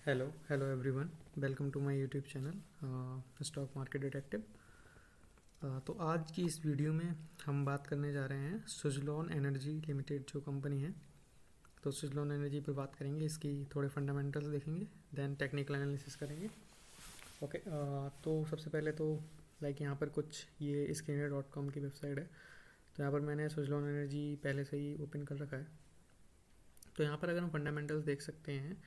Hello everyone. Welcome to my YouTube channel stock market detective. तो आज की इस वीडियो में हम बात करने जा रहे हैं सुजलॉन एनर्जी लिमिटेड जो कंपनी है। तो सुजलॉन एनर्जी पे बात करेंगे, इसकी थोड़े फंडामेंटल्स देखेंगे, देन टेक्निकल एनालिसिस करेंगे। ओके, तो सबसे पहले तो यहाँ पर कुछ ये Screener.com की वेबसाइट है। तो यहाँ पर मैंने सुजलॉन एनर्जी पहले से ही ओपन कर रखा है। तो यहाँ पर अगर हम फंडामेंटल्स देख सकते हैं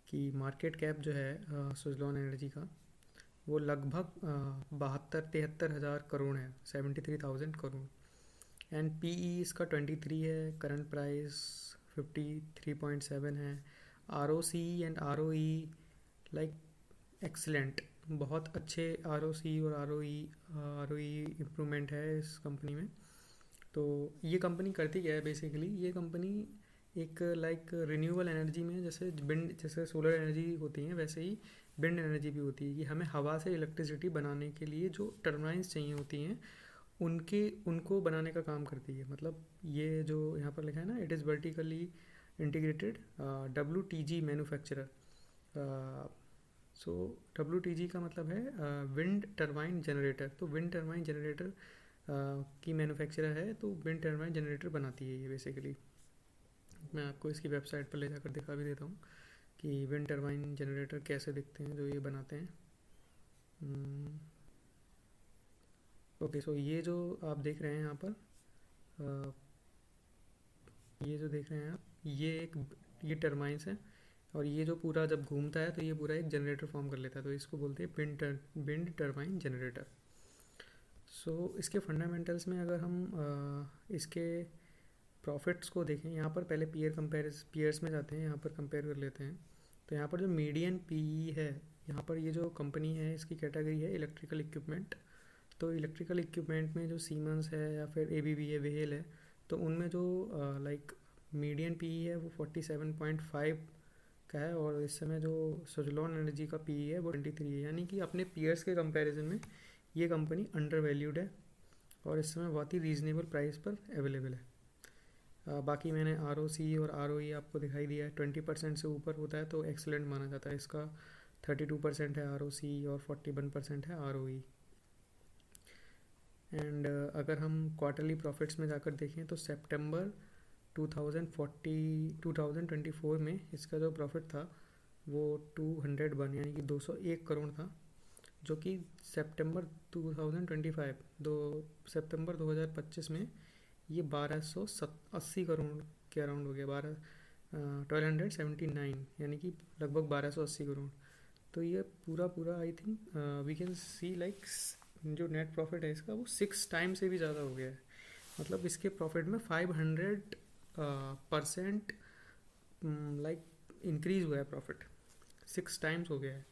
कि मार्केट कैप जो है सुजलॉन एनर्जी का वो लगभग 72-73 हज़ार करोड़ है, 73,000 करोड़। एंड पीई इसका 23 है, करंट प्राइस 53.7 है। ROC and ROE like excellent, बहुत अच्छे आरओसी और आरओई इम्प्रूवमेंट है इस कंपनी में। तो ये कंपनी करती क्या है बेसिकली, ये कंपनी एक रिन्यूएबल एनर्जी में जैसे सोलर एनर्जी होती है वैसे ही विंड एनर्जी भी होती है कि हमें हवा से इलेक्ट्रिसिटी बनाने के लिए जो टर्बाइन्स चाहिए होती हैं उनको बनाने का काम करती है। मतलब ये जो यहाँ पर लिखा है ना, it is vertically integrated WTG manufacturer. So WTG का मतलब है विंड टर्बाइन जनरेटर। तो विंड टर्बाइन जनरेटर की मैन्युफैक्चरर है, तो विंड टर्बाइन जनरेटर बनाती है ये बेसिकली। मैं आपको इसकी वेबसाइट पर ले जाकर दिखा भी देता हूँ कि विंड टर्बाइन जनरेटर कैसे दिखते हैं जो ये बनाते हैं। ओके, सो ये जो आप देख रहे हैं यहाँ पर ये जो देख रहे हैं आप, ये टर्बाइंस है और ये जो पूरा जब घूमता है तो ये पूरा एक जनरेटर फॉर्म कर लेता है। तो इसको बोलते हैं विंड टर्बाइन जनरेटर। सो इसके फंडामेंटल्स में अगर हम इसके प्रॉफिट्स को देखें, यहाँ पर पहले पीयर्स में जाते हैं, यहाँ पर कंपेयर कर लेते हैं। तो यहाँ पर जो मीडियन पीई है, यहाँ पर ये जो कंपनी है इसकी कैटेगरी है इलेक्ट्रिकल इक्विपमेंट। तो इलेक्ट्रिकल इक्विपमेंट में जो सीमेंस है या फिर एबीबी है, वेहेल है, तो उनमें जो मीडियन पीई है वो 47.5 का है। और इस समय जो सुजलॉन एनर्जी का पीई है वो 23 है, यानी कि अपने पीयर्स के कंपैरिजन में ये कंपनी अंडर वैल्यूड है और इस समय बहुत ही रीजनेबल प्राइस पर अवेलेबल है। बाकी मैंने आरओसी और आरओई आपको दिखाई दिया है। 20% से ऊपर होता है तो एक्सीलेंट माना जाता है। इसका 32% है आरओसी और 41% है आरओई। एंड अगर हम क्वार्टरली प्रॉफिट्स में जाकर देखें तो सितंबर 2024 में इसका जो प्रॉफिट था वो 201 यानी कि 201 करोड़ था, जो कि सितंबर 2025 में ये 1280 करोड़ के अराउंड हो गया। 1279 यानी कि लगभग 1280 करोड़। तो ये पूरा I think we can see जो नेट प्रॉफिट है इसका वो 6 टाइम से भी ज़्यादा हो गया है। मतलब इसके प्रॉफिट में 500% इंक्रीज हुआ है, प्रॉफिट 6 टाइम्स हो गया है।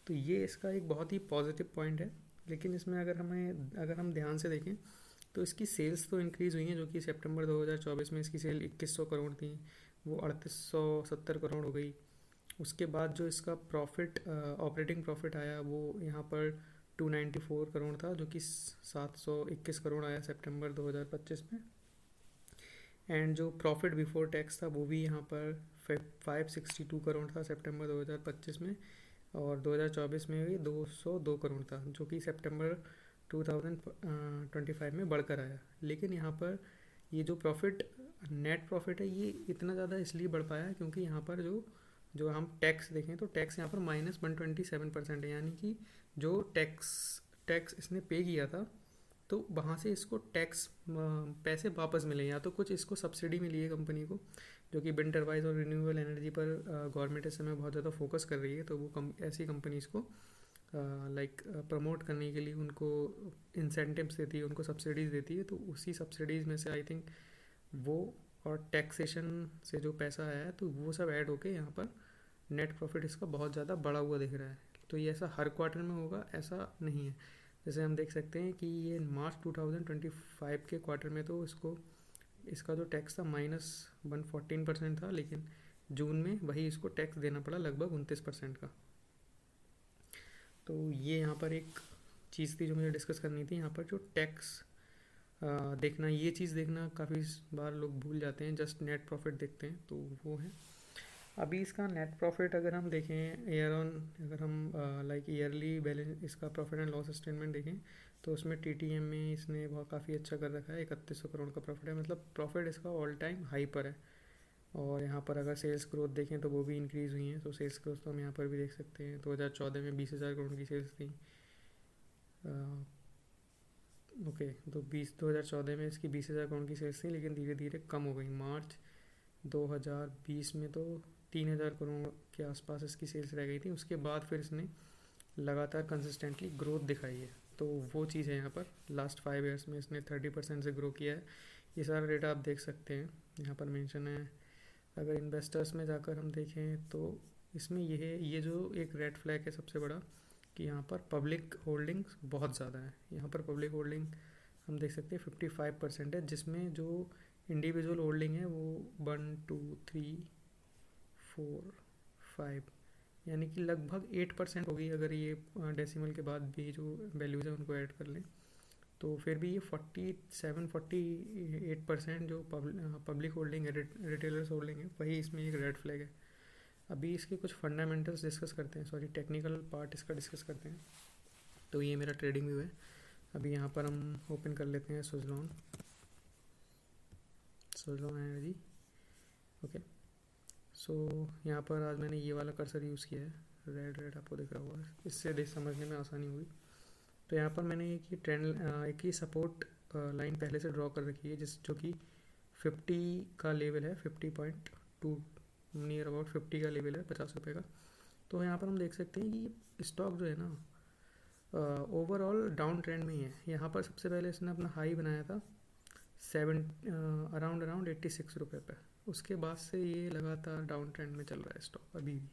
तो ये इसका एक बहुत ही पॉजिटिव पॉइंट है। लेकिन इसमें अगर हम ध्यान से देखें तो इसकी सेल्स तो इंक्रीज़ हुई हैं, जो कि सितंबर 2024 में इसकी सेल 2100 करोड़ थी, वो 3870 करोड़ हो गई। उसके बाद जो इसका प्रॉफिट ऑपरेटिंग प्रॉफिट आया वो यहाँ पर 294 करोड़ था, जो कि 721 करोड़ आया सितंबर 2025 में। एंड जो प्रॉफिट बिफोर टैक्स था वो भी यहाँ पर 562 करोड़ था सितंबर 2025 में, और 2024 में भी 202 करोड़ था, जो कि सितंबर 2025 में बढ़कर आया। लेकिन यहाँ पर ये जो नेट प्रॉफिट है ये इतना ज़्यादा इसलिए बढ़ पाया क्योंकि यहाँ पर जो हम टैक्स देखें तो टैक्स यहाँ पर -127% है, यानी कि जो टैक्स इसने पे किया था तो वहाँ से इसको टैक्स पैसे वापस मिले, या तो कुछ इसको सब्सिडी मिली है कंपनी को, जो कि विंड टर्बाइन और रिन्यूएबल एनर्जी पर गवर्नमेंट इस समय बहुत ज़्यादा फोकस कर रही है। तो वो ऐसी कंपनीज़ को प्रमोट करने के लिए उनको इंसेंटिव्स देती है, उनको सब्सिडीज़ देती है। तो उसी सब्सिडीज़ में से आई थिंक वो और टैक्सेशन से जो पैसा आया है तो वो सब ऐड होके यहाँ पर नेट प्रॉफिट इसका बहुत ज़्यादा बढ़ा हुआ दिख रहा है। तो ये ऐसा हर क्वार्टर में होगा ऐसा नहीं है। जैसे हम देख सकते हैं कि ये मार्च 2025 के क्वार्टर में तो इसका जो टैक्स था -114% था, लेकिन जून में वही इसको टैक्स देना पड़ा लगभग 29% का। तो ये यहाँ पर एक चीज़ थी जो मुझे डिस्कस करनी थी। यहाँ पर जो टैक्स देखना, ये चीज़ देखना काफ़ी बार लोग भूल जाते हैं, जस्ट नेट प्रॉफिट देखते हैं, तो वो है। अभी इसका नेट प्रॉफिट अगर हम देखें ईयर ऑन, अगर हम लाइक ईयरली बैलेंस इसका प्रॉफिट एंड लॉस स्टेटमेंट देखें तो उसमें टीटीएम में इसने बहुत काफ़ी अच्छा कर रखा है, 3100 करोड़ का प्रॉफिट है, मतलब प्रॉफिट इसका ऑल टाइम हाई पर है। और यहाँ पर अगर सेल्स ग्रोथ देखें तो वो भी इंक्रीज़ हुई है, तो सेल्स ग्रोथ तो हम यहाँ पर भी देख सकते हैं। 2014 में 20,000 करोड़ की सेल्स थी। ओके, तो 2014 में इसकी 20,000 करोड़ की सेल्स थी, लेकिन धीरे धीरे कम हो गई। मार्च 2020 में तो 3,000 करोड़ के आसपास इसकी सेल्स रह गई थी। उसके बाद फिर इसने लगातार कंसिस्टेंटली ग्रोथ दिखाई है, तो वो चीज़ है यहाँ पर। लास्ट 5 ईयर्स में इसने 30% से ग्रो किया है। ये सारा डेटा आप देख सकते हैं, यहाँ पर मेंशन है। अगर इन्वेस्टर्स में जाकर हम देखें तो इसमें ये जो एक रेड फ्लैग है सबसे बड़ा, कि यहाँ पर पब्लिक होल्डिंग्स बहुत ज़्यादा है। यहाँ पर पब्लिक होल्डिंग हम देख सकते हैं 55% है, जिसमें जो इंडिविजुअल होल्डिंग है वो 1 2 3 4 5 यानी कि लगभग 8% होगी। अगर ये डेसिमल के बाद भी जो वैल्यूज़ है उनको ऐड कर लें तो फिर भी ये 47-48% जो पब्लिक होल्डिंग है, रिटेलर्स होल्डिंग है, वही इसमें एक रेड फ्लैग है। अभी इसके कुछ फंडामेंटल्स डिस्कस करते हैं, सॉरी टेक्निकल पार्ट इसका डिस्कस करते हैं। तो ये मेरा ट्रेडिंग व्यू है। अभी यहाँ पर हम ओपन कर लेते हैं सुजलॉन एनर्जी। ओके, सो यहाँ पर आज मैंने ये वाला कर्सर यूज़ किया है, रेड आपको दिख रहा होगा, इससे देख समझने में आसानी हुई। तो यहाँ पर मैंने एक ही ट्रेंड एक ही सपोर्ट लाइन पहले से ड्रॉ कर रखी है, जो कि 50 का लेवल है, 50.2 नियर अबाउट 50 का लेवल है, 50 रुपये का। तो यहाँ पर हम देख सकते हैं कि स्टॉक जो है ना ओवरऑल डाउन ट्रेंड में ही है। यहाँ पर सबसे पहले इसने अपना हाई बनाया था अराउंड 86 रुपये पे। उसके बाद से ये लगातार डाउन ट्रेंड में चल रहा है स्टॉक अभी भी।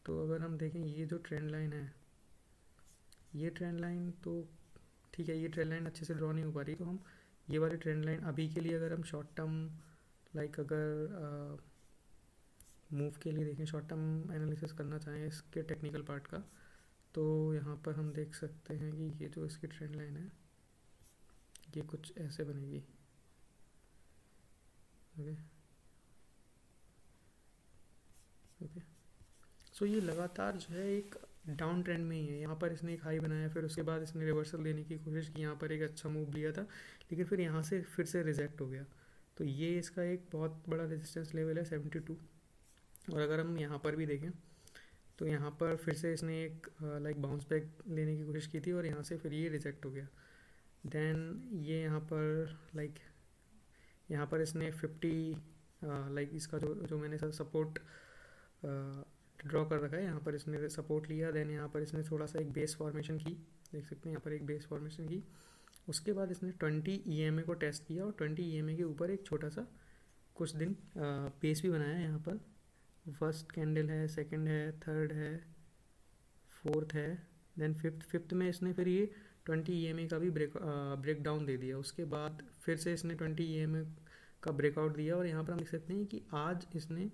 तो अगर हम देखें ये जो ट्रेंड लाइन है, ये ट्रेंड लाइन तो ठीक है, ये ट्रेंड लाइन अच्छे से ड्रॉ नहीं हो पा रही, तो हम ये वाली ट्रेंड लाइन अभी के लिए अगर हम शॉर्ट टर्म लाइक अगर मूव के लिए देखें, शॉर्ट टर्म एनालिसिस करना चाहें इसके टेक्निकल पार्ट का, तो यहाँ पर हम देख सकते हैं कि ये जो इसकी ट्रेंड लाइन है ये कुछ ऐसे बनेगी। ओके ओके, सो ये लगातार जो है एक डाउन ट्रेंड में ही है। यहाँ पर इसने एक हाई बनाया, फिर उसके बाद इसने रिवर्सल देने की कोशिश की, यहाँ पर एक अच्छा मूव लिया था, लेकिन फिर यहाँ से फिर से रिजेक्ट हो गया। तो ये इसका एक बहुत बड़ा रेजिस्टेंस लेवल है 72। और अगर हम यहाँ पर भी देखें तो यहाँ पर फिर से इसने एक लाइक बाउंस बैक लेने की कोशिश की थी, और यहाँ से फिर ये रिजेक्ट हो गया। देन ये यहाँ पर लाइक यहाँ पर इसने 50 लाइक इसका जो मैंने सपोर्ट ड्रॉ कर रखा है, यहाँ पर इसने सपोर्ट लिया। देन यहाँ पर इसने थोड़ा सा एक बेस फॉर्मेशन की, देख सकते हैं यहाँ पर एक बेस फॉर्मेशन की। उसके बाद इसने 20 EMA को टेस्ट किया, और 20 EMA के ऊपर एक छोटा सा कुछ दिन बेस भी बनाया। यहाँ पर फर्स्ट कैंडल है, सेकंड है, थर्ड है, फोर्थ है, देन फिफ्थ में इसने फिर ये 20 EMA का भी ब्रेक डाउन दे दिया। उसके बाद फिर से इसने 20 EMA का ब्रेकआउट दिया, और यहाँ पर हम देख सकते हैं कि आज इसने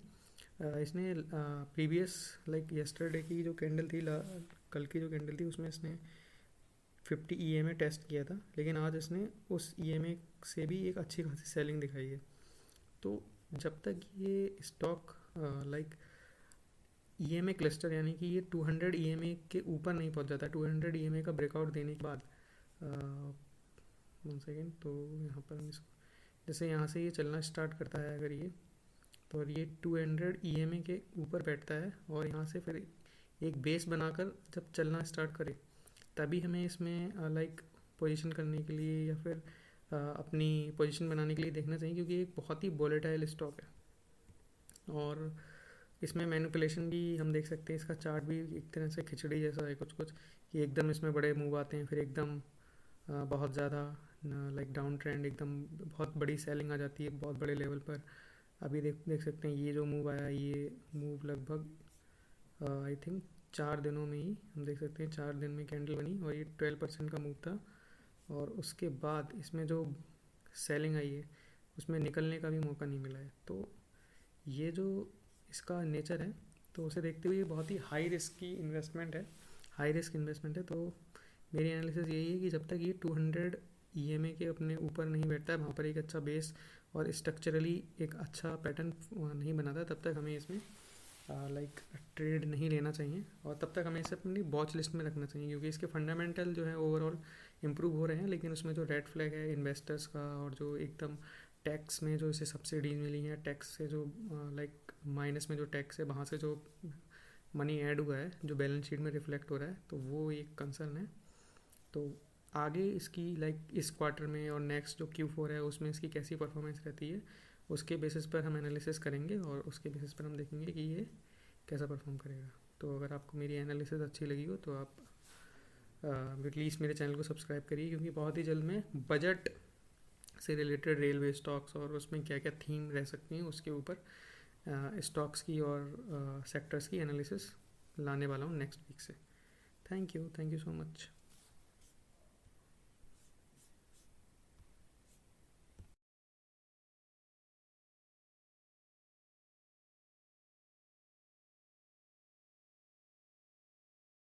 प्रीवियस लाइक यस्टरडे की जो कैंडल थी, कल की जो कैंडल थी, उसमें इसने 50 EMA टेस्ट किया था, लेकिन आज इसने उस EMA से भी एक अच्छी खासी सेलिंग दिखाई है। तो जब तक ये स्टॉक लाइक EMA क्लस्टर यानी कि ये 200 EMA के ऊपर नहीं पहुंच जाता, 200 EMA का ब्रेकआउट देने के बाद 1 सेकेंड, तो यहाँ पर हम इसको जैसे यहाँ से ये चलना स्टार्ट करता है अगर ये, तो और ये 200 EMA के ऊपर बैठता है, और यहाँ से फिर एक बेस बनाकर जब चलना स्टार्ट करे, तभी हमें इसमें लाइक पोजीशन करने के लिए या फिर अपनी पोजीशन बनाने के लिए देखना चाहिए, क्योंकि एक बहुत ही वोलेटाइल स्टॉक है। और इसमें मैनिपुलेशन भी हम देख सकते हैं, इसका चार्ट भी एक तरह से खिचड़ी जैसा है कुछ कि एकदम इसमें बड़े मूव आते हैं, फिर एकदम बहुत ज़्यादा लाइक डाउन ट्रेंड, एकदम बहुत बड़ी सेलिंग आ जाती है बहुत बड़े लेवल पर। अभी देख सकते हैं ये जो मूव आया, ये मूव लगभग आई थिंक 4 दिनों में ही हम देख सकते हैं, 4 दिन में कैंडल बनी, और ये 12% का मूव था। और उसके बाद इसमें जो सेलिंग आई है उसमें निकलने का भी मौका नहीं मिला है। तो ये जो इसका नेचर है, तो उसे देखते हुए ये बहुत ही हाई रिस्क इन्वेस्टमेंट है। तो मेरी एनालिसिस यही है कि जब तक ये 200 ईएमए के अपने ऊपर नहीं बैठता है, वहाँ पर एक अच्छा बेस और स्ट्रक्चरली एक अच्छा पैटर्न नहीं बनाता, तब तक हमें इसमें लाइक ट्रेड नहीं लेना चाहिए, और तब तक हमें इसे अपनी वॉच लिस्ट में रखना चाहिए, क्योंकि इसके फंडामेंटल जो है ओवरऑल इम्प्रूव हो रहे हैं, लेकिन उसमें जो रेड फ्लैग है इन्वेस्टर्स का, और जो एकदम टैक्स में जो इसे सब्सिडीज मिली हैं, टैक्स से जो लाइक माइनस में जो टैक्स है वहाँ से जो मनी ऐड हुआ है जो बैलेंस शीट में रिफ्लेक्ट हो रहा है, तो वो एक कंसर्न है। तो आगे इसकी लाइक इस क्वार्टर में और नेक्स्ट जो Q4 है उसमें इसकी कैसी परफॉर्मेंस रहती है, उसके बेसिस पर हम एनालिसिस करेंगे, और उसके बेसिस पर हम देखेंगे कि ये कैसा परफॉर्म करेगा। तो अगर आपको मेरी एनालिसिस अच्छी लगी हो तो आप प्लीज़ मेरे चैनल को सब्सक्राइब करिए, क्योंकि बहुत ही जल्द मैं बजट से रिलेटेड रेलवे स्टॉक्स और उसमें क्या क्या थीम रह सकती हैं उसके ऊपर स्टॉक्स की और सेक्टर्स की एनालिसिस लाने वाला हूँ नेक्स्ट वीक से। Thank you so much.